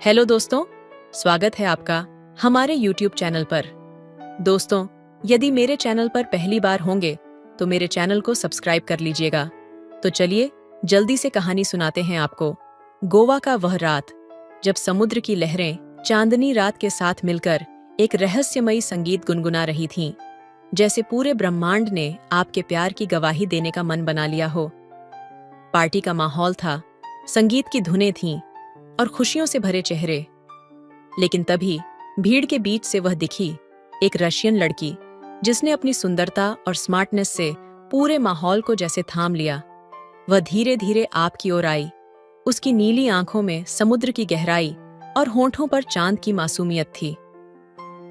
Hello दोस्तों, स्वागत है आपका हमारे YouTube चैनल पर। दोस्तों, यदि मेरे चैनल पर पहली बार होंगे तो मेरे चैनल को सब्सक्राइब कर लीजिएगा। तो चलिए जल्दी से कहानी सुनाते हैं आपको। गोवा का वह रात जब समुद्र की लहरें चांदनी रात के साथ मिलकर एक रहस्यमयी संगीत गुनगुना रही थीं, जैसे पूरे ब्रह्मांड ने आपके प्यार की गवाही देने का मन बना लिया हो। पार्टी का माहौल था, संगीत की धुनें थीं और खुशियों से भरे चेहरे। लेकिन तभी भीड़ के बीच से वह दिखी, एक रशियन लड़की जिसने अपनी सुंदरता और स्मार्टनेस से पूरे माहौल को जैसे थाम लिया। वह धीरे धीरे आपकी ओर आई। उसकी नीली आंखों में समुद्र की गहराई और होंठों पर चांद की मासूमियत थी।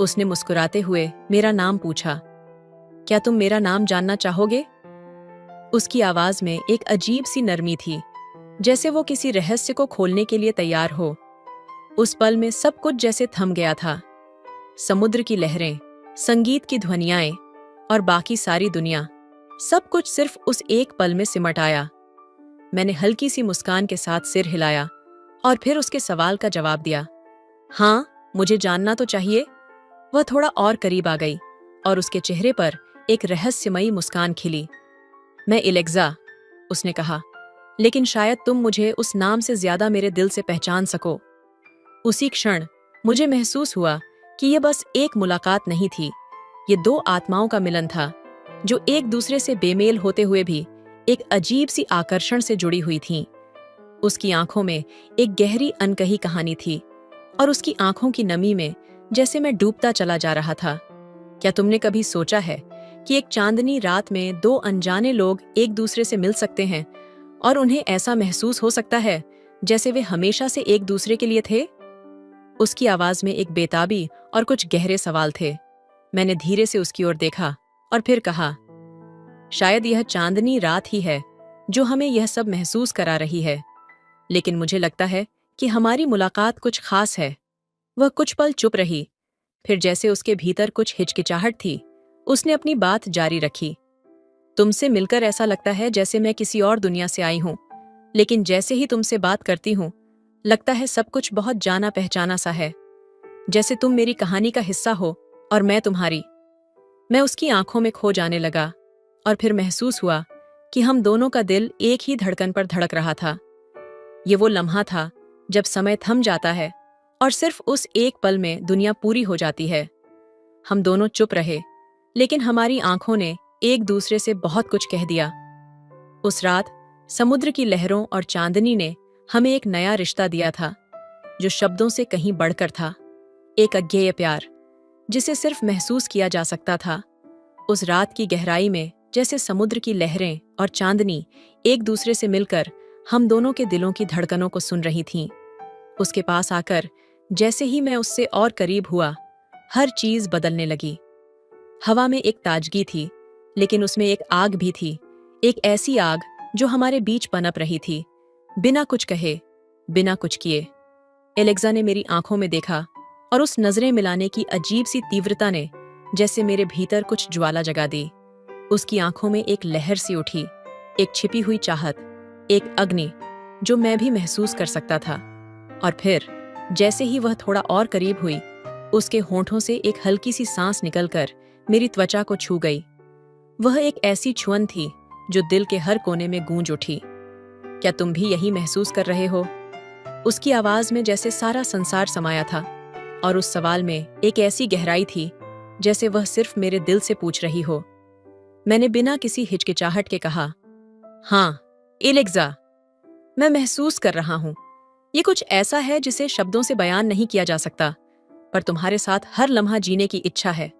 उसने मुस्कुराते हुए मेरा नाम पूछा, क्या तुम मेरा नाम जानना चाहोगे? उसकी आवाज में एक अजीब सी नरमी थी, जैसे वो किसी रहस्य को खोलने के लिए तैयार हो। उस पल में सब कुछ जैसे थम गया था। समुद्र की लहरें, संगीत की ध्वनियाएं और बाकी सारी दुनिया, सब कुछ सिर्फ उस एक पल में सिमट आया। मैंने हल्की सी मुस्कान के साथ सिर हिलाया और फिर उसके सवाल का जवाब दिया, हाँ, मुझे जानना तो चाहिए। वह थोड़ा और करीब आ गई और उसके चेहरे पर एक रहस्यमयी मुस्कान खिली। मैं एलेक्सा, उसने कहा, लेकिन शायद तुम मुझे उस नाम से ज्यादा मेरे दिल से पहचान सको। उसी क्षण मुझे महसूस हुआ कि यह बस एक मुलाकात नहीं थी, ये दो आत्माओं का मिलन था, जो एक दूसरे से बेमेल होते हुए भी एक अजीब सी आकर्षण से जुड़ी हुई थीं। उसकी आंखों में एक गहरी अनकही कहानी थी और उसकी आंखों की नमी में जैसे मैं डूबता चला जा रहा था। क्या तुमने कभी सोचा है कि एक चांदनी रात में दो अनजाने लोग एक दूसरे से मिल सकते हैं और उन्हें ऐसा महसूस हो सकता है जैसे वे हमेशा से एक दूसरे के लिए थे? उसकी आवाज में एक बेताबी और कुछ गहरे सवाल थे। मैंने धीरे से उसकी ओर देखा और फिर कहा, शायद यह चांदनी रात ही है जो हमें यह सब महसूस करा रही है, लेकिन मुझे लगता है कि हमारी मुलाकात कुछ खास है। वह कुछ पल चुप रही, फिर जैसे उसके भीतर कुछ हिचकिचाहट थी, उसने अपनी बात जारी रखी। तुमसे मिलकर ऐसा लगता है जैसे मैं किसी और दुनिया से आई हूं, लेकिन जैसे ही तुमसे बात करती हूं, लगता है सब कुछ बहुत जाना पहचाना सा है, जैसे तुम मेरी कहानी का हिस्सा हो और मैं तुम्हारी। मैं उसकी आंखों में खो जाने लगा और फिर महसूस हुआ कि हम दोनों का दिल एक ही धड़कन पर धड़क रहा था। ये वो लम्हा था जब समय थम जाता है और सिर्फ उस एक पल में दुनिया पूरी हो जाती है। हम दोनों चुप रहे, लेकिन हमारी आंखों ने एक दूसरे से बहुत कुछ कह दिया। उस रात समुद्र की लहरों और चांदनी ने हमें एक नया रिश्ता दिया था, जो शब्दों से कहीं बढ़कर था। एक अज्ञेय प्यार जिसे सिर्फ महसूस किया जा सकता था। उस रात की गहराई में जैसे समुद्र की लहरें और चांदनी एक दूसरे से मिलकर हम दोनों के दिलों की धड़कनों को सुन रही थीं। उसके पास आकर जैसे ही मैं उससे और करीब हुआ, हर चीज बदलने लगी। हवा में एक ताजगी थी, लेकिन उसमें एक आग भी थी, एक ऐसी आग जो हमारे बीच पनप रही थी, बिना कुछ कहे, बिना कुछ किए। एलेक्सा ने मेरी आंखों में देखा और उस नजरें मिलाने की अजीब सी तीव्रता ने जैसे मेरे भीतर कुछ ज्वाला जगा दी। उसकी आंखों में एक लहर सी उठी, एक छिपी हुई चाहत, एक अग्नि जो मैं भी महसूस कर सकता था। और फिर जैसे ही वह थोड़ा और करीब हुई, उसके होंठों से एक हल्की सी सांस निकलकर मेरी त्वचा को छू गई। वह एक ऐसी छुअन थी जो दिल के हर कोने में गूंज उठी। क्या तुम भी यही महसूस कर रहे हो? उसकी आवाज में जैसे सारा संसार समाया था और उस सवाल में एक ऐसी गहराई थी जैसे वह सिर्फ मेरे दिल से पूछ रही हो। मैंने बिना किसी हिचकिचाहट के कहा, हाँ एलेक्सा, मैं महसूस कर रहा हूं। ये कुछ ऐसा है जिसे शब्दों से बयान नहीं किया जा सकता, पर तुम्हारे साथ हर लम्हा जीने की इच्छा है।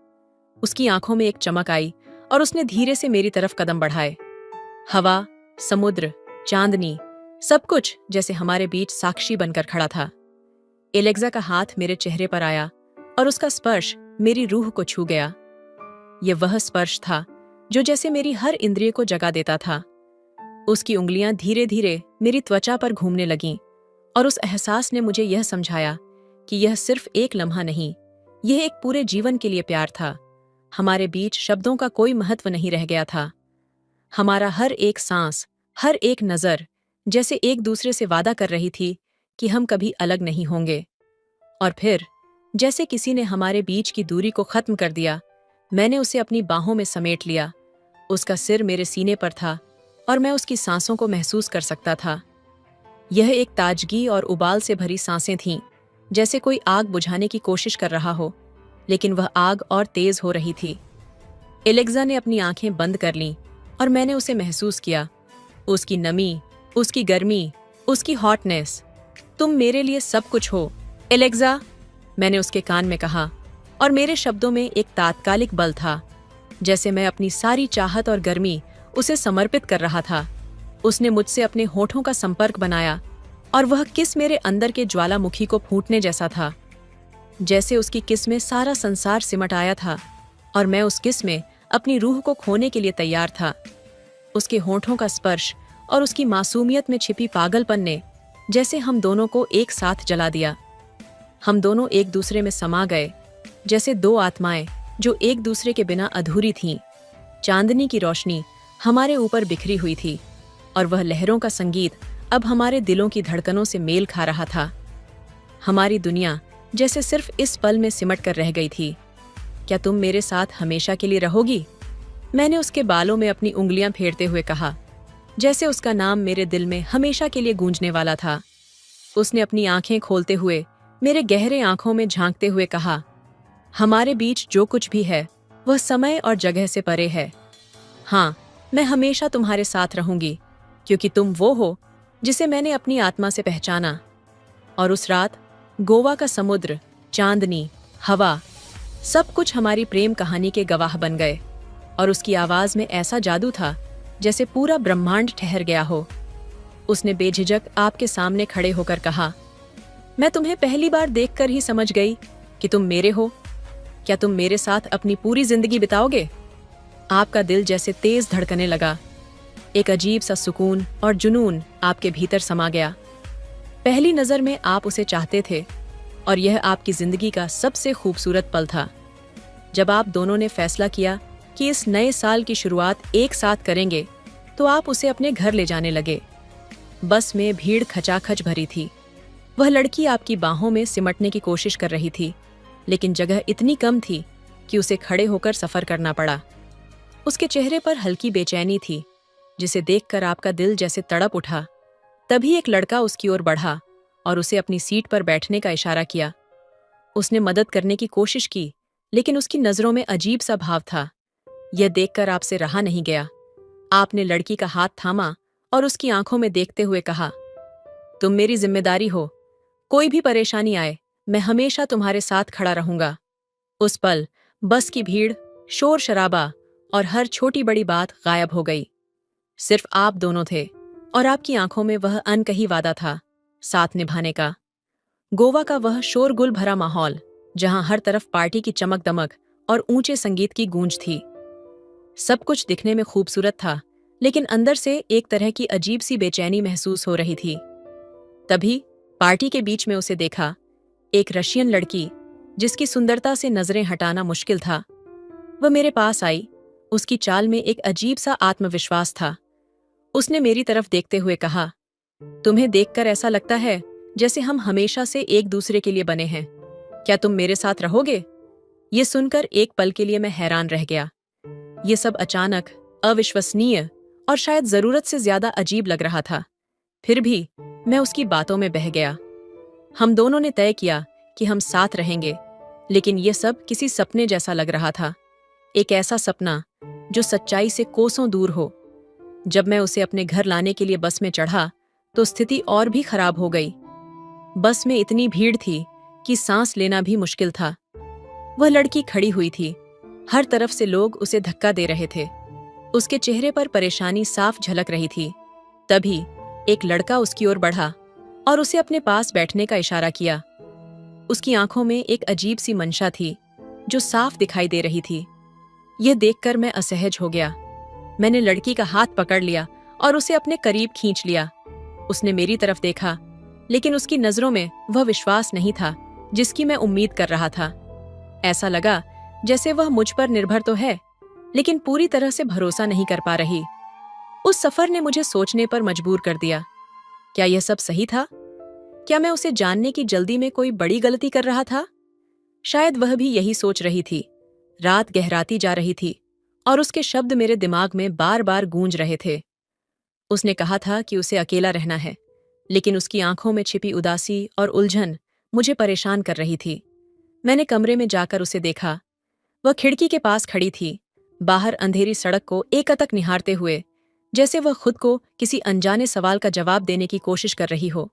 उसकी आंखों में एक चमक आई और उसने धीरे से मेरी तरफ कदम बढ़ाए। हवा, समुद्र, चांदनी, सब कुछ जैसे हमारे बीच साक्षी बनकर खड़ा था। एलेक्सा का हाथ मेरे चेहरे पर आया और उसका स्पर्श मेरी रूह को छू गया। यह वह स्पर्श था जो जैसे मेरी हर इंद्रिय को जगा देता था। उसकी उंगलियां धीरे धीरे मेरी त्वचा पर घूमने लगीं और उस एहसास ने मुझे यह समझाया कि यह सिर्फ एक लम्हा नहीं, यह एक पूरे जीवन के लिए प्यार था। हमारे बीच शब्दों का कोई महत्व नहीं रह गया था। हमारा हर एक सांस, हर एक नजर जैसे एक दूसरे से वादा कर रही थी कि हम कभी अलग नहीं होंगे। और फिर जैसे किसी ने हमारे बीच की दूरी को खत्म कर दिया, मैंने उसे अपनी बाहों में समेट लिया। उसका सिर मेरे सीने पर था और मैं उसकी सांसों को महसूस कर सकता था। यह एक ताजगी और उबाल से भरी सांसें थीं, जैसे कोई आग बुझाने की कोशिश कर रहा हो, लेकिन वह आग और तेज हो रही थी। एलेक्सा ने अपनी आंखें बंद कर लीं और मैंने उसे महसूस किया, उसकी नमी, उसकी गर्मी, उसकी हॉटनेस। तुम मेरे लिए सब कुछ हो, एलेक्सा, मैंने उसके कान में कहा, और मेरे शब्दों में एक तात्कालिक बल था, जैसे मैं अपनी सारी चाहत और गर्मी उसे समर्पित कर रहा था। उसने मुझसे अपने होठों का संपर्क बनाया और वह किस मेरे अंदर के ज्वालामुखी को फूटने जैसा था। जैसे उसकी किस में सारा संसार सिमट आया था और मैं उस किस में अपनी रूह को खोने के लिए तैयार था। उसके होठों का स्पर्श और उसकी मासूमियत में छिपी पागलपन ने जैसे हम दोनों को एक साथ जला दिया। हम दोनों एक दूसरे में समा गए, जैसे दो आत्माएं जो एक दूसरे के बिना अधूरी थीं। चांदनी की रोशनी हमारे ऊपर बिखरी हुई थी और वह लहरों का संगीत अब हमारे दिलों की धड़कनों से मेल खा रहा था। हमारी दुनिया जैसे सिर्फ इस पल में सिमट कर रह गई थी। क्या तुम मेरे साथ हमेशा के लिए रहोगी? मैंने उसके बालों में अपनी उंगलियां फेरते हुए कहा, जैसे उसका नाम मेरे दिल में हमेशा के लिए गूंजने वाला था। उसने अपनी आंखें खोलते हुए मेरे गहरे आंखों में झांकते हुए कहा, हमारे बीच जो कुछ भी है वह समय और जगह से परे है। हाँ, मैं हमेशा तुम्हारे साथ रहूंगी, क्योंकि तुम वो हो जिसे मैंने अपनी आत्मा से पहचाना। और उस रात गोवा का समुद्र, चांदनी, हवा, सब कुछ हमारी प्रेम कहानी के गवाह बन गए। और उसकी आवाज में ऐसा जादू था जैसे पूरा ब्रह्मांड ठहर गया हो। उसने बेझिझक आपके सामने खड़े होकर कहा, मैं तुम्हें पहली बार देखकर ही समझ गई कि तुम मेरे हो। क्या तुम मेरे साथ अपनी पूरी जिंदगी बिताओगे? आपका दिल जैसे तेज धड़कने लगा। एक अजीब सा सुकून और जुनून आपके भीतर समा गया। पहली नजर में आप उसे चाहते थे और यह आपकी जिंदगी का सबसे खूबसूरत पल था। जब आप दोनों ने फैसला किया कि इस नए साल की शुरुआत एक साथ करेंगे, तो आप उसे अपने घर ले जाने लगे। बस में भीड़ खचाखच भरी थी। वह लड़की आपकी बाहों में सिमटने की कोशिश कर रही थी, लेकिन जगह इतनी कम थी कि उसे खड़े होकर सफर करना पड़ा। उसके चेहरे पर हल्की बेचैनी थी, जिसे देखकर आपका दिल जैसे तड़प उठा। तभी एक लड़का उसकी ओर बढ़ा और उसे अपनी सीट पर बैठने का इशारा किया। उसने मदद करने की कोशिश की, लेकिन उसकी नजरों में अजीब सा भाव था। यह देखकर आपसे रहा नहीं गया। आपने लड़की का हाथ थामा और उसकी आंखों में देखते हुए कहा, तुम मेरी जिम्मेदारी हो। कोई भी परेशानी आए, मैं हमेशा तुम्हारे साथ खड़ा रहूंगा। उस पल बस की भीड़, शोर शराबा और हर छोटी बड़ी बात गायब हो गई। सिर्फ आप दोनों थे और आपकी आंखों में वह अनकही वादा था, साथ निभाने का। गोवा का वह शोरगुल भरा माहौल, जहां हर तरफ पार्टी की चमक दमक और ऊंचे संगीत की गूंज थी। सब कुछ दिखने में खूबसूरत था, लेकिन अंदर से एक तरह की अजीब सी बेचैनी महसूस हो रही थी। तभी पार्टी के बीच में उसे देखा, एक रशियन लड़की जिसकी सुंदरता से नजरें हटाना मुश्किल था। वह मेरे पास आई। उसकी चाल में एक अजीब सा आत्मविश्वास था। उसने मेरी तरफ देखते हुए कहा, तुम्हें देखकर ऐसा लगता है जैसे हम हमेशा से एक दूसरे के लिए बने हैं। क्या तुम मेरे साथ रहोगे? ये सुनकर एक पल के लिए मैं हैरान रह गया। ये सब अचानक, अविश्वसनीय और शायद जरूरत से ज्यादा अजीब लग रहा था। फिर भी मैं उसकी बातों में बह गया। हम दोनों ने तय किया कि हम साथ रहेंगे, लेकिन यह सब किसी सपने जैसा लग रहा था। एक ऐसा सपना जो सच्चाई से कोसों दूर हो। जब मैं उसे अपने घर लाने के लिए बस में चढ़ा, तो स्थिति और भी खराब हो गई। बस में इतनी भीड़ थी कि सांस लेना भी मुश्किल था। वह लड़की खड़ी हुई थी। हर तरफ से लोग उसे धक्का दे रहे थे। उसके चेहरे पर परेशानी साफ झलक रही थी। तभी एक लड़का उसकी ओर बढ़ा और उसे अपने पास बैठने का इशारा किया। उसकी आंखों में एक अजीब सी मंशा थी जो साफ दिखाई दे रही थी। यह देखकर मैं असहज हो गया। मैंने लड़की का हाथ पकड़ लिया और उसे अपने करीब खींच लिया। उसने मेरी तरफ देखा, लेकिन उसकी नजरों में वह विश्वास नहीं था जिसकी मैं उम्मीद कर रहा था। ऐसा लगा जैसे वह मुझ पर निर्भर तो है, लेकिन पूरी तरह से भरोसा नहीं कर पा रही। उस सफर ने मुझे सोचने पर मजबूर कर दिया। क्या यह सब सही था? क्या मैं उसे जानने की जल्दी में कोई बड़ी गलती कर रहा था? शायद वह भी यही सोच रही थी। रात गहराती जा रही थी और उसके शब्द मेरे दिमाग में बार बार गूंज रहे थे। उसने कहा था कि उसे अकेला रहना है, लेकिन उसकी आंखों में छिपी उदासी और उलझन मुझे परेशान कर रही थी। मैंने कमरे में जाकर उसे देखा। वह खिड़की के पास खड़ी थी, बाहर अंधेरी सड़क को एकटक निहारते हुए, जैसे वह खुद को किसी अनजाने सवाल का जवाब देने की कोशिश कर रही हो।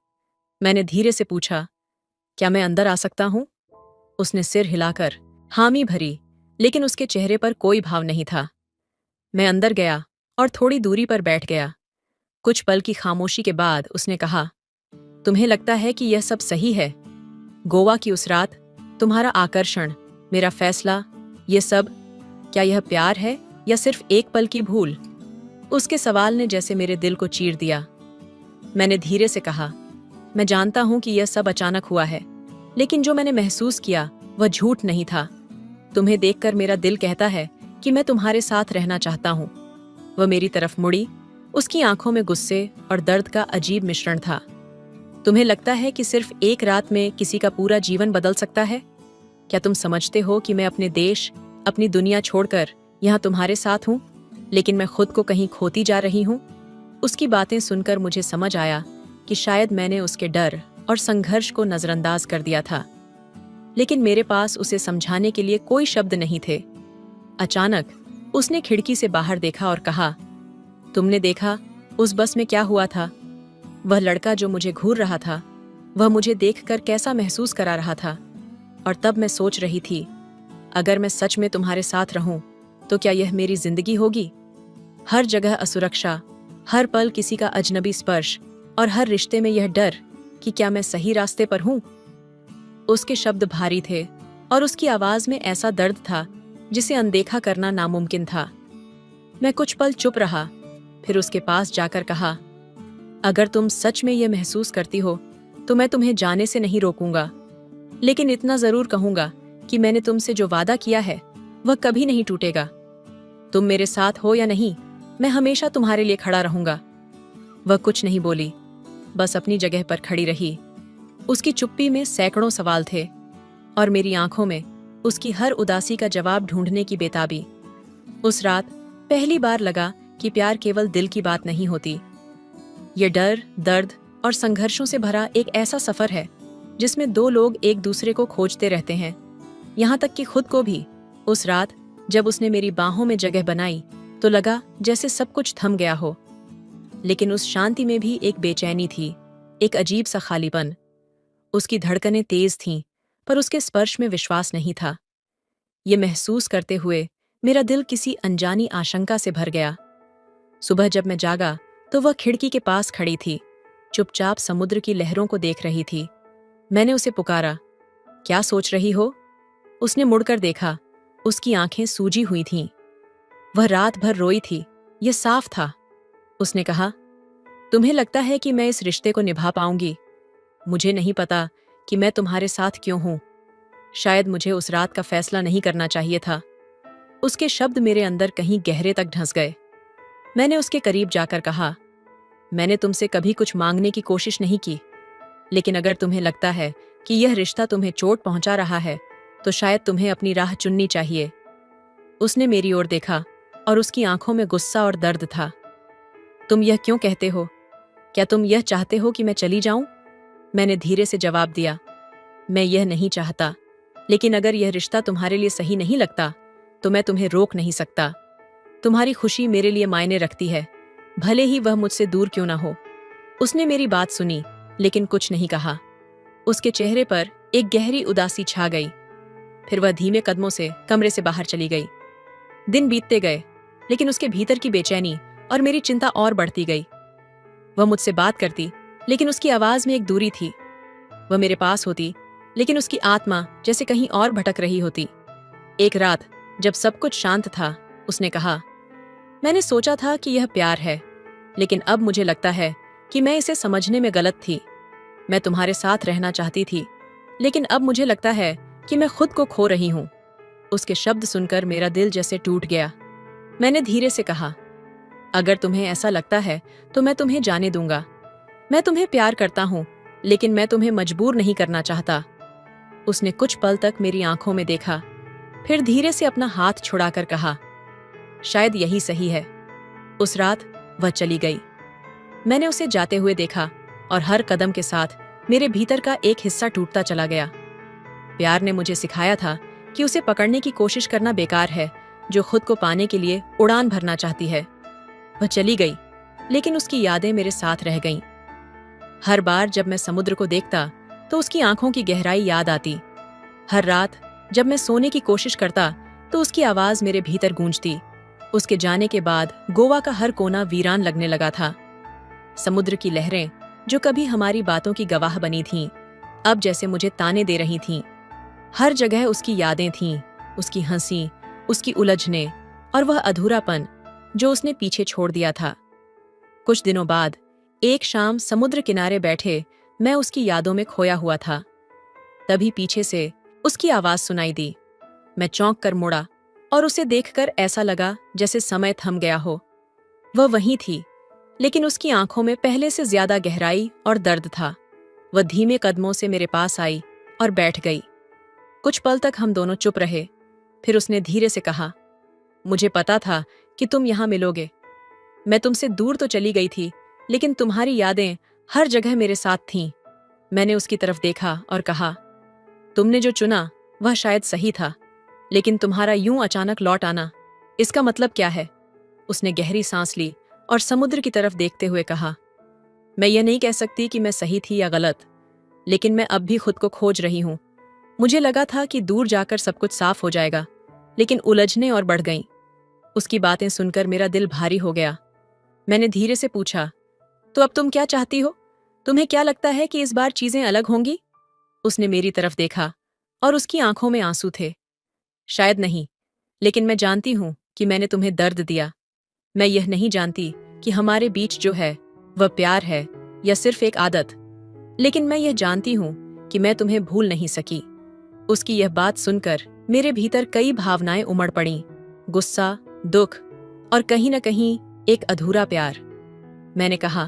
मैंने धीरे से पूछा, क्या मैं अंदर आ सकता हूं? उसने सिर हिलाकर हामी भरी, लेकिन उसके चेहरे पर कोई भाव नहीं था। मैं अंदर गया और थोड़ी दूरी पर बैठ गया। कुछ पल की खामोशी के बाद उसने कहा, तुम्हें लगता है कि यह सब सही है? गोवा की उस रात, तुम्हारा आकर्षण, मेरा फैसला, ये सब, क्या यह प्यार है या सिर्फ एक पल की भूल? उसके सवाल ने जैसे मेरे दिल को चीर दिया। मैंने धीरे से कहा, मैं जानता हूं कि यह सब अचानक हुआ है, लेकिन जो मैंने महसूस किया वह झूठ नहीं था। तुम्हें देखकर मेरा दिल कहता है कि मैं तुम्हारे साथ रहना चाहता हूं। वह मेरी तरफ मुड़ी, उसकी आंखों में गुस्से और दर्द का अजीब मिश्रण था। तुम्हें लगता है कि सिर्फ एक रात में किसी का पूरा जीवन बदल सकता है? क्या तुम समझते हो कि मैं अपने देश, अपनी दुनिया छोड़कर यहाँ तुम्हारे साथ हूँ, लेकिन मैं खुद को कहीं खोती जा रही हूँ? उसकी बातें सुनकर मुझे समझ आया कि शायद मैंने उसके डर और संघर्ष को नजरअंदाज कर दिया था, लेकिन मेरे पास उसे समझाने के लिए कोई शब्द नहीं थे। अचानक उसने खिड़की से बाहर देखा और कहा, तुमने देखा उस बस में क्या हुआ था? वह लड़का जो मुझे घूर रहा था, वह मुझे देखकर कैसा महसूस करा रहा था। और तब मैं सोच रही थी, अगर मैं सच में तुम्हारे साथ रहूं, तो क्या यह मेरी जिंदगी होगी? हर जगह असुरक्षा, हर पल किसी का अजनबी स्पर्श और हर रिश्ते में यह डर कि क्या मैं सही रास्ते पर हूं? उसके शब्द भारी थे और उसकी आवाज में ऐसा दर्द था जिसे अनदेखा करना नामुमकिन था। मैं कुछ पल चुप रहा, फिर उसके पास जाकर कहा, अगर तुम सच में यह महसूस करती हो तो मैं तुम्हें जाने से नहीं रोकूंगा, लेकिन इतना जरूर कहूंगा कि मैंने तुमसे जो वादा किया है वह कभी नहीं टूटेगा। तुम मेरे साथ हो या नहीं, मैं हमेशा तुम्हारे लिए खड़ा रहूंगा। वह कुछ नहीं बोली, बस अपनी जगह पर खड़ी रही। उसकी चुप्पी में सैकड़ों सवाल थे और मेरी आंखों में उसकी हर उदासी का जवाब ढूंढने की बेताबी। उस रात पहली बार लगा कि प्यार केवल दिल की बात नहीं होती। ये डर, दर्द और संघर्षों से भरा एक ऐसा सफर है जिसमें दो लोग एक दूसरे को खोजते रहते हैं, यहाँ तक कि खुद को भी। उस रात जब उसने मेरी बाहों में जगह बनाई तो लगा जैसे सब कुछ थम गया हो, लेकिन उस शांति में भी एक बेचैनी थी, एक अजीब सा खालीपन। उसकी धड़कनें तेज थीं, पर उसके स्पर्श में विश्वास नहीं था। ये महसूस करते हुए मेरा दिल किसी अनजानी आशंका से भर गया। सुबह जब मैं जागा तो वह खिड़की के पास खड़ी थी, चुपचाप समुद्र की लहरों को देख रही थी। मैंने उसे पुकारा, क्या सोच रही हो? उसने मुड़कर देखा, उसकी आंखें सूजी हुई थीं। वह रात भर रोई थी, यह साफ था। उसने कहा, तुम्हें लगता है कि मैं इस रिश्ते को निभा पाऊंगी? मुझे नहीं पता कि मैं तुम्हारे साथ क्यों हूं। शायद मुझे उस रात का फैसला नहीं करना चाहिए था। उसके शब्द मेरे अंदर कहीं गहरे तक ढंस गए। मैंने उसके करीब जाकर कहा, मैंने तुमसे कभी कुछ मांगने की कोशिश नहीं की, लेकिन अगर तुम्हें लगता है कि यह रिश्ता तुम्हें चोट पहुंचा रहा है, तो शायद तुम्हें अपनी राह चुननी चाहिए। उसने मेरी ओर देखा और उसकी आंखों में गुस्सा और दर्द था। तुम यह क्यों कहते हो? क्या तुम यह चाहते हो कि मैं चली जाऊं? मैंने धीरे से जवाब दिया, मैं यह नहीं चाहता, लेकिन अगर यह रिश्ता तुम्हारे लिए सही नहीं लगता तो मैं तुम्हें रोक नहीं सकता। तुम्हारी खुशी मेरे लिए मायने रखती है, भले ही वह मुझसे दूर क्यों ना हो। उसने मेरी बात सुनी, लेकिन कुछ नहीं कहा। उसके चेहरे पर एक गहरी उदासी छा गई। फिर वह धीमे कदमों से कमरे से बाहर चली गई। दिन बीतते गए, लेकिन उसके भीतर की बेचैनी और मेरी चिंता और बढ़ती गई। वह मुझसे बात करती, लेकिन उसकी आवाज में एक दूरी थी। वह मेरे पास होती, लेकिन उसकी आत्मा जैसे कहीं और भटक रही होती। एक रात जब सब कुछ शांत था, उसने कहा, मैंने सोचा था कि यह प्यार है, लेकिन अब मुझे लगता है कि मैं इसे समझने में गलत थी। मैं तुम्हारे साथ रहना चाहती थी, लेकिन अब मुझे लगता है कि मैं खुद को खो रही हूं। उसके शब्द सुनकर मेरा दिल जैसे टूट गया। मैंने धीरे से कहा, अगर तुम्हें ऐसा लगता है तो मैं तुम्हें जाने दूंगा। मैं तुम्हें प्यार करता हूं, लेकिन मैं तुम्हें मजबूर नहीं करना चाहता। उसने कुछ पल तक मेरी आंखों में देखा, फिर धीरे से अपना हाथ छुड़ाकर कहा, शायद यही सही है। उस रात वह चली गई। मैंने उसे जाते हुए देखा और हर कदम के साथ मेरे भीतर का एक हिस्सा टूटता चला गया। प्यार ने मुझे सिखाया था कि उसे पकड़ने की कोशिश करना बेकार है जो खुद को पाने के लिए उड़ान भरना चाहती है। वह चली गई, लेकिन उसकी यादें मेरे साथ रह गईं। हर बार जब मैं समुद्र को देखता तो उसकी आंखों की गहराई याद आती। हर रात जब मैं सोने की कोशिश करता तो उसकी आवाज मेरे भीतर गूंजती। उसके जाने के बाद गोवा का हर कोना वीरान लगने लगा था। समुद्र की लहरें जो कभी हमारी बातों की गवाह बनी थीं, अब जैसे मुझे ताने दे रही थीं। हर जगह उसकी यादें थीं, उसकी हंसी, उसकी उलझने और वह अधूरापन जो उसने पीछे छोड़ दिया था। कुछ दिनों बाद एक शाम समुद्र किनारे बैठे मैं उसकी यादों में खोया हुआ था। तभी पीछे से उसकी आवाज सुनाई दी। मैं चौंक कर मुड़ा और उसे देखकर ऐसा लगा जैसे समय थम गया हो। वह वहीं थी, लेकिन उसकी आंखों में पहले से ज्यादा गहराई और दर्द था। वह धीमे कदमों से मेरे पास आई और बैठ गई। कुछ पल तक हम दोनों चुप रहे। फिर उसने धीरे से कहा, मुझे पता था कि तुम यहां मिलोगे। मैं तुमसे दूर तो चली गई थी, लेकिन तुम्हारी यादें हर जगह मेरे साथ थीं। मैंने उसकी तरफ देखा और कहा, तुमने जो चुना वह शायद सही था, लेकिन तुम्हारा यूं अचानक लौट आना, इसका मतलब क्या है? उसने गहरी सांस ली और समुद्र की तरफ देखते हुए कहा, मैं यह नहीं कह सकती कि मैं सही थी या गलत, लेकिन मैं अब भी खुद को खोज रही हूं। मुझे लगा था कि दूर जाकर सब कुछ साफ हो जाएगा, लेकिन उलझने और बढ़ गईं। उसकी बातें सुनकर मेरा दिल भारी हो गया। मैंने धीरे से पूछा, तो अब तुम क्या चाहती हो? तुम्हें क्या लगता है कि इस बार चीजें अलग होंगी? उसने मेरी तरफ देखा और उसकी आंखों में आंसू थे। शायद नहीं, लेकिन मैं जानती हूं कि मैंने तुम्हें दर्द दिया। मैं यह नहीं जानती कि हमारे बीच जो है वह प्यार है या सिर्फ एक आदत, लेकिन मैं यह जानती हूं कि मैं तुम्हें भूल नहीं सकी। उसकी यह बात सुनकर मेरे भीतर कई भावनाएं उमड़ पड़ीं, गुस्सा, दुख और कहीं न कहीं एक अधूरा प्यार। मैंने कहा,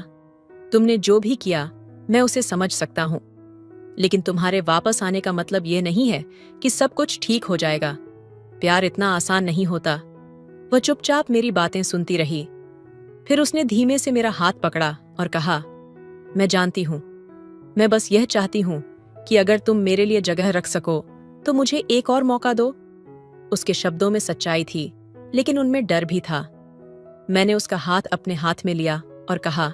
तुमने जो भी किया मैं उसे समझ सकता हूं, लेकिन तुम्हारे वापस आने का मतलब यह नहीं है कि सब कुछ ठीक हो जाएगा। प्यार इतना आसान नहीं होता। वह चुपचाप मेरी बातें सुनती रही। फिर उसने धीमे से मेरा हाथ पकड़ा और कहा, मैं जानती हूं, मैं बस यह चाहती हूं कि अगर तुम मेरे लिए जगह रख सको तो मुझे एक और मौका दो। उसके शब्दों में सच्चाई थी, लेकिन उनमें डर भी था। मैंने उसका हाथ अपने हाथ में लिया और कहा,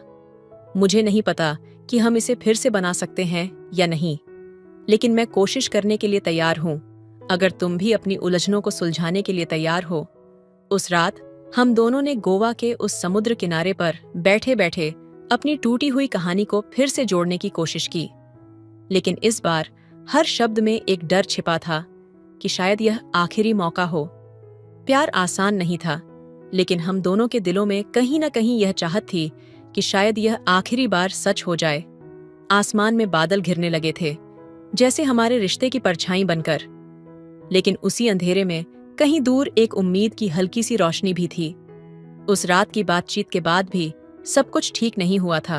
मुझे नहीं पता कि हम इसे फिर से बना सकते हैं या नहीं, लेकिन मैं कोशिश करने के लिए तैयार हूं, अगर तुम भी अपनी उलझनों को सुलझाने के लिए तैयार हो। उस रात हम दोनों ने गोवा के उस समुद्र किनारे पर बैठे बैठे अपनी टूटी हुई कहानी को फिर से जोड़ने की कोशिश की, लेकिन इस बार हर शब्द में एक डर छिपा था कि शायद यह आखिरी मौका हो। प्यार आसान नहीं था, लेकिन हम दोनों के दिलों में कहीं न कहीं यह चाहत थी कि शायद यह आखिरी बार सच हो जाए। आसमान में बादल घिरने लगे थे, जैसे हमारे रिश्ते की परछाई बनकर, लेकिन उसी अंधेरे में कहीं दूर एक उम्मीद की हल्की सी रोशनी भी थी। उस रात की बातचीत के बाद भी सब कुछ ठीक नहीं हुआ था।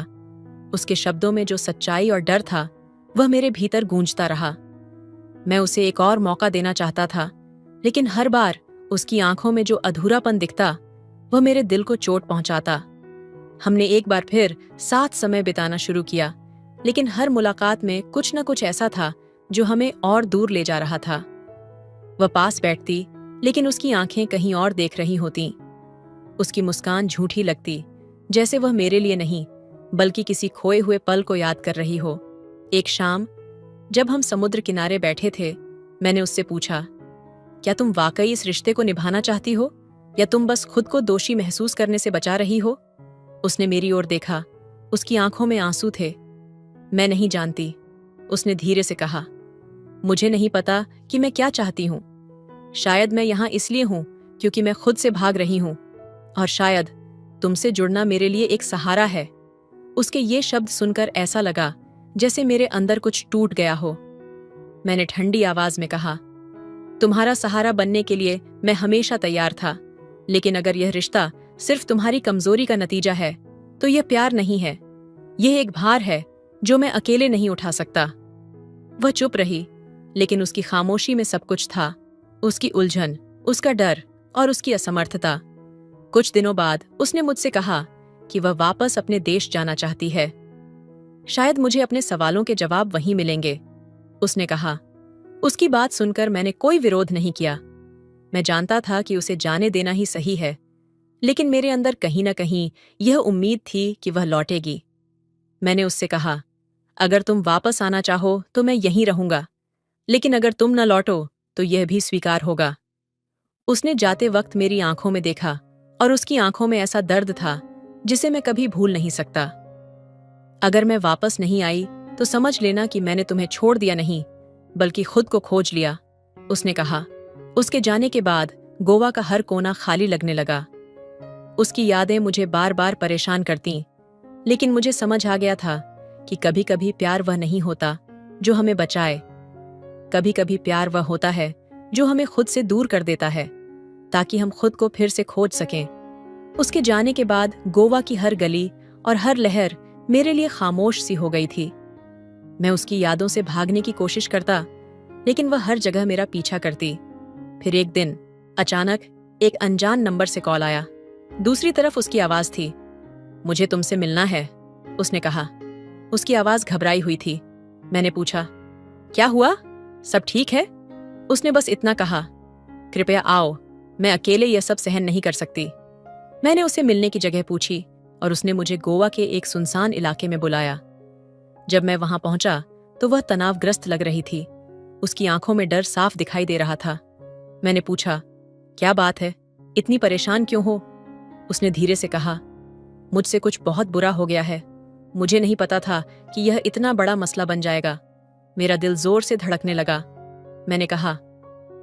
उसके शब्दों में जो सच्चाई और डर था वह मेरे भीतर गूंजता रहा। मैं उसे एक और मौका देना चाहता था, लेकिन हर बार उसकी आंखों में जो अधूरापन दिखता वह मेरे दिल को चोट पहुंचाता। हमने एक बार फिर साथ समय बिताना शुरू किया, लेकिन हर मुलाकात में कुछ न कुछ ऐसा था जो हमें और दूर ले जा रहा था। वह पास बैठती, लेकिन उसकी आंखें कहीं और देख रही होतीं। उसकी मुस्कान झूठी लगती, जैसे वह मेरे लिए नहीं बल्कि किसी खोए हुए पल को याद कर रही हो। एक शाम जब हम समुद्र किनारे बैठे थे, मैंने उससे पूछा, क्या तुम वाकई इस रिश्ते को निभाना चाहती हो या तुम बस खुद को दोषी महसूस करने से बचा रही हो? उसने मेरी ओर देखा, उसकी आंखों में आंसू थे। मैं नहीं जानती, उसने धीरे से कहा। मुझे नहीं पता कि मैं क्या चाहती हूं। शायद मैं यहां इसलिए हूं क्योंकि मैं खुद से भाग रही हूं, और शायद तुमसे जुड़ना मेरे लिए एक सहारा है। उसके ये शब्द सुनकर ऐसा लगा जैसे मेरे अंदर कुछ टूट गया हो। मैंने ठंडी आवाज में कहा, तुम्हारा सहारा बनने के लिए मैं हमेशा तैयार था, लेकिन अगर यह रिश्ता सिर्फ तुम्हारी कमजोरी का नतीजा है तो यह प्यार नहीं है। यह एक भार है जो मैं अकेले नहीं उठा सकता। वह चुप रही, लेकिन उसकी खामोशी में सब कुछ था, उसकी उलझन, उसका डर और उसकी असमर्थता। कुछ दिनों बाद उसने मुझसे कहा कि वह वापस अपने देश जाना चाहती है। शायद मुझे अपने सवालों के जवाब वहीं मिलेंगे, उसने कहा। उसकी बात सुनकर मैंने कोई विरोध नहीं किया। मैं जानता था कि उसे जाने देना ही सही है, लेकिन मेरे अंदर कहीं न कहीं यह उम्मीद थी कि वह लौटेगी। मैंने उससे कहा, अगर तुम वापस आना चाहो तो मैं यहीं रहूंगा, लेकिन अगर तुम न लौटो तो यह भी स्वीकार होगा। उसने जाते वक्त मेरी आंखों में देखा और उसकी आंखों में ऐसा दर्द था जिसे मैं कभी भूल नहीं सकता। अगर मैं वापस नहीं आई तो समझ लेना कि मैंने तुम्हें छोड़ दिया नहीं, बल्कि खुद को खोज लिया, उसने कहा। उसके जाने के बाद गोवा का हर कोना खाली लगने लगा। उसकी यादें मुझे बार बार परेशान करतीं, लेकिन मुझे समझ आ गया था कि कभी कभी प्यार वह नहीं होता जो हमें बचाए। कभी कभी प्यार वह होता है जो हमें खुद से दूर कर देता है, ताकि हम खुद को फिर से खोज सकें। उसके जाने के बाद गोवा की हर गली और हर लहर मेरे लिए खामोश सी हो गई थी। मैं उसकी यादों से भागने की कोशिश करता, लेकिन वह हर जगह मेरा पीछा करती। फिर एक दिन अचानक एक अनजान नंबर से कॉल आया। दूसरी तरफ उसकी आवाज थी। मुझे तुमसे मिलना है, उसने कहा। उसकी आवाज घबराई हुई थी। मैंने पूछा, क्या हुआ? सब ठीक है? उसने बस इतना कहा, कृपया आओ, मैं अकेले यह सब सहन नहीं कर सकती। मैंने उसे मिलने की जगह पूछी और उसने मुझे गोवा के एक सुनसान इलाके में बुलाया। जब मैं वहां पहुंचा तो वह तनावग्रस्त लग रही थी। उसकी आंखों में डर साफ दिखाई दे रहा था। मैंने पूछा, क्या बात है, इतनी परेशान क्यों हो? उसने धीरे से कहा, मुझसे कुछ बहुत बुरा हो गया है। मुझे नहीं पता था कि यह इतना बड़ा मसला बन जाएगा। मेरा दिल जोर से धड़कने लगा। मैंने कहा,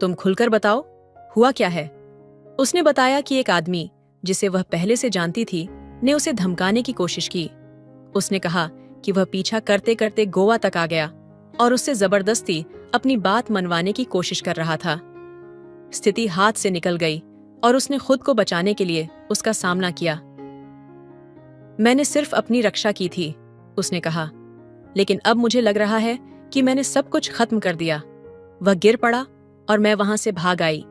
तुम खुलकर बताओ, हुआ क्या है? उसने बताया कि एक आदमी जिसे वह पहले से जानती थी ने उसे धमकाने की कोशिश की। उसने कहा कि वह पीछा करते करते गोवा तक आ गया और उससे जबरदस्ती अपनी बात मनवाने की कोशिश कर रहा था। स्थिति हाथ से निकल गई और उसने खुद को बचाने के लिए उसका सामना किया। मैंने सिर्फ अपनी रक्षा की थी, उसने कहा, लेकिन अब मुझे लग रहा है कि मैंने सब कुछ खत्म कर दिया। वह गिर पड़ा और मैं वहां से भाग आई।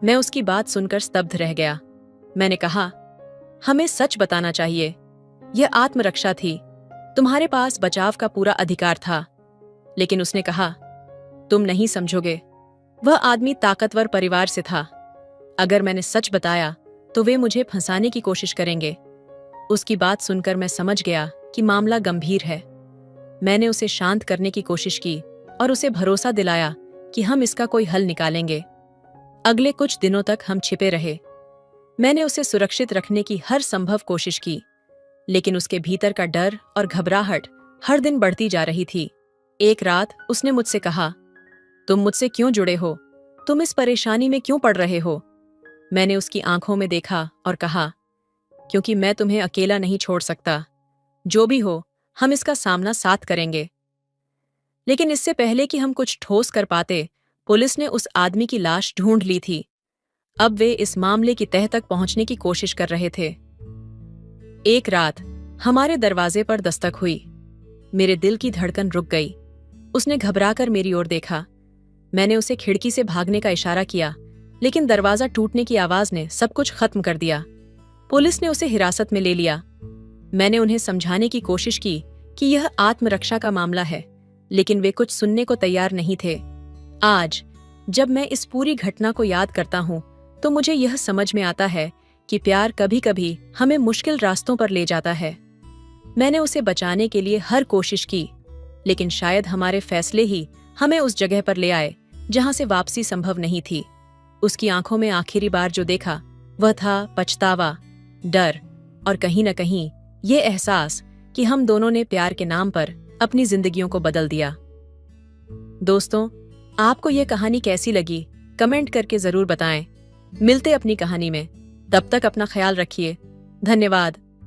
मैं उसकी बात सुनकर स्तब्ध रह गया। मैंने कहा, हमें सच बताना चाहिए। यह आत्मरक्षा थी, तुम्हारे पास बचाव का पूरा अधिकार था। लेकिन उसने कहा, तुम नहीं समझोगे। वह आदमी ताकतवर परिवार से था। अगर मैंने सच बताया तो वे मुझे फंसाने की कोशिश करेंगे। उसकी बात सुनकर मैं समझ गया कि मामला गंभीर है। मैंने उसे शांत करने की कोशिश की और उसे भरोसा दिलाया कि हम इसका कोई हल निकालेंगे। अगले कुछ दिनों तक हम छिपे रहे। मैंने उसे सुरक्षित रखने की हर संभव कोशिश की, लेकिन उसके भीतर का डर और घबराहट हर दिन बढ़ती जा रही थी। एक रात उसने मुझसे कहा, तुम मुझसे क्यों जुड़े हो? तुम इस परेशानी में क्यों पड़ रहे हो? मैंने उसकी आंखों में देखा और कहा, क्योंकि मैं तुम्हें अकेला नहीं छोड़ सकता। जो भी हो, हम इसका सामना साथ करेंगे। लेकिन इससे पहले कि हम कुछ ठोस कर पाते, पुलिस ने उस आदमी की लाश ढूंढ ली थी। अब वे इस मामले की तह तक पहुंचने की कोशिश कर रहे थे। एक रात हमारे दरवाजे पर दस्तक हुई। मेरे दिल की धड़कन रुक गई। उसने घबराकर मेरी ओर देखा। मैंने उसे खिड़की से भागने का इशारा किया, लेकिन दरवाजा टूटने की आवाज ने सब कुछ खत्म कर दिया। पुलिस ने उसे हिरासत में ले लिया। मैंने उन्हें समझाने की कोशिश की कि यह आत्मरक्षा का मामला है, लेकिन वे कुछ सुनने को तैयार नहीं थे। आज जब मैं इस पूरी घटना को याद करता हूं, तो मुझे यह समझ में आता है कि प्यार कभी कभी हमें मुश्किल रास्तों पर ले जाता है। मैंने उसे बचाने के लिए हर कोशिश की, लेकिन शायद हमारे फैसले ही हमें उस जगह पर ले आए जहां से वापसी संभव नहीं थी। उसकी आंखों में आखिरी बार जो देखा वह था पछतावा, डर और कहीं न कहीं ये एहसास कि हम दोनों ने प्यार के नाम पर अपनी जिंदगियों को बदल दिया। दोस्तों, आपको ये कहानी कैसी लगी? कमेंट करके जरूर बताएं। मिलते अपनी कहानी में। तब तक अपना ख्याल रखिए। धन्यवाद।